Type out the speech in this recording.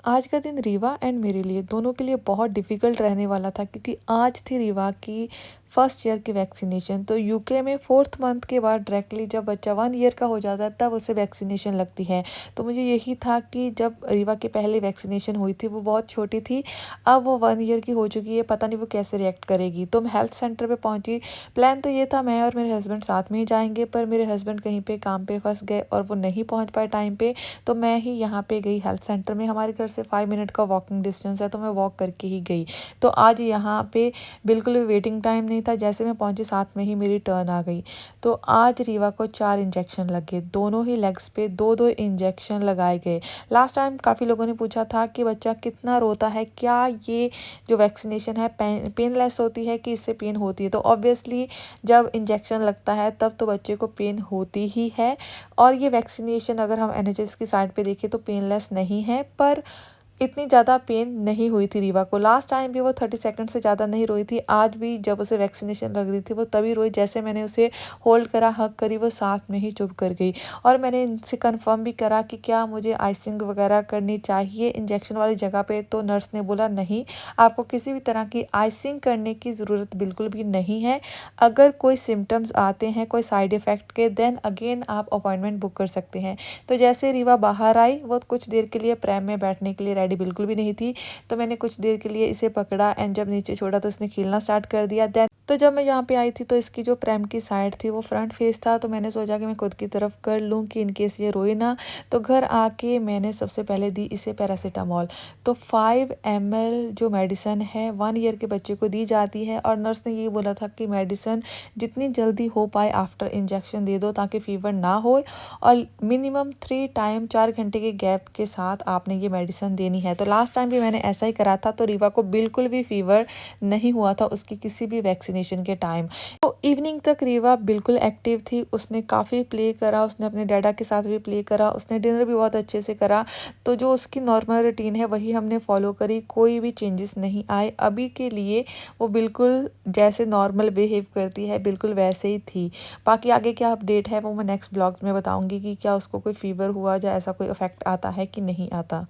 आज का दिन रीवा एंड मेरे लिए दोनों के लिए बहुत डिफ़िकल्ट रहने वाला था क्योंकि आज थी रीवा की फर्स्ट ईयर की वैक्सीनेशन। तो यूके में 4th मंथ के बाद डायरेक्टली जब बच्चा 1 ईयर का हो जाता है तब उसे वैक्सीनेशन लगती है। तो मुझे यही था कि जब रीवा की पहली वैक्सीनेशन हुई थी वो बहुत छोटी थी, अब वो 1 ईयर की हो चुकी है, पता नहीं वो कैसे रिएक्ट करेगी। तो मैं हेल्थ सेंटर पे पहुँची। प्लान तो ये था मैं और मेरे हस्बैंड साथ में ही जाएँगे, पर मेरे हस्बैंड कहीं पे काम पे फँस गए और वो नहीं पहुँच पाए टाइम पे। तो मैं ही यहाँ पे गई हेल्थ सेंटर में। हमारे घर से 5 मिनट का वॉकिंग डिस्टेंस है, तो मैं वॉक करके ही गई। तो आज यहाँ पे बिल्कुल भी वेटिंग टाइम नहीं था, जैसे मैं पहुँची साथ में ही मेरी टर्न आ गई। तो आज रीवा को 4 इंजेक्शन लगे, दोनों ही लेग्स पे 2-2 इंजेक्शन लगाए गए। लास्ट टाइम काफ़ी लोगों ने पूछा था कि बच्चा कितना रोता है, क्या ये जो वैक्सीनेशन है पेनलेस होती है कि इससे पेन होती है? तो ऑब्वियसली जब इंजेक्शन लगता है तब तो बच्चे को पेन होती ही है। और ये वैक्सीनेशन अगर हम एनएचएस की साइड पे देखें तो पेनलेस नहीं है, पर इतनी ज़्यादा पेन नहीं हुई थी रीवा को। लास्ट टाइम भी वो 30 सेकंड से ज़्यादा नहीं रोई थी। आज भी जब उसे वैक्सीनेशन लग रही थी वो तभी रोई, जैसे मैंने उसे होल्ड करा, हग करी, वो साथ में ही चुप कर गई। और मैंने इनसे कंफर्म भी करा कि क्या मुझे आइसिंग वगैरह करनी चाहिए इंजेक्शन वाली जगह पे, तो नर्स ने बोला नहीं, आपको किसी भी तरह की आइसिंग करने की ज़रूरत बिल्कुल भी नहीं है। अगर कोई सिम्टम्स आते हैं कोई साइड इफ़ेक्ट के, देन अगेन आप अपॉइंटमेंट बुक कर सकते हैं। तो जैसे रीवा बाहर आई, वो कुछ देर के लिए प्रैम में बैठने के लिए रेडी बिल्कुल भी नहीं थी। तो मैंने कुछ देर के लिए इसे पकड़ा एंड जब नीचे छोड़ा तो इसने खेलना स्टार्ट कर दिया। देन तो जब मैं यहाँ पे आई थी तो इसकी जो प्रैम की साइड थी वो फ्रंट फेस था, तो मैंने सोचा कि मैं खुद की तरफ कर लूँ कि इनकेस ये रोए ना। तो घर आके मैंने सबसे पहले दी इसे पैरासीटामोल। तो 5 ml जो मेडिसिन है 1 ईयर के बच्चे को दी जाती है, और नर्स ने ये बोला था कि मेडिसिन जितनी जल्दी हो पाए आफ्टर इंजेक्शन दे दो ताकि फीवर ना हो, और मिनिमम 3 टाइम 4 घंटे के गैप के साथ आपने ये मेडिसिन देनी है। तो लास्ट टाइम भी मैंने ऐसा ही करा था, तो रीवा को बिल्कुल भी फीवर नहीं हुआ था उसकी किसी भी वैक्सीनेशन के टाइम। तो इवनिंग तक रीवा बिल्कुल एक्टिव थी, उसने काफ़ी प्ले करा, उसने अपने डैडा के साथ भी प्ले करा, उसने डिनर भी बहुत अच्छे से करा। तो जो उसकी नॉर्मल रूटीन है वही हमने फॉलो करी, कोई भी चेंजेस नहीं आए अभी के लिए। वो बिल्कुल जैसे नॉर्मल बिहेव करती है बिल्कुल वैसे ही थी। बाकी आगे क्या अपडेट है वो मैं नेक्स्ट ब्लॉग्स में बताऊंगी कि क्या उसको कोई फ़ीवर हुआ या ऐसा कोई इफ़ेक्ट आता है कि नहीं आता।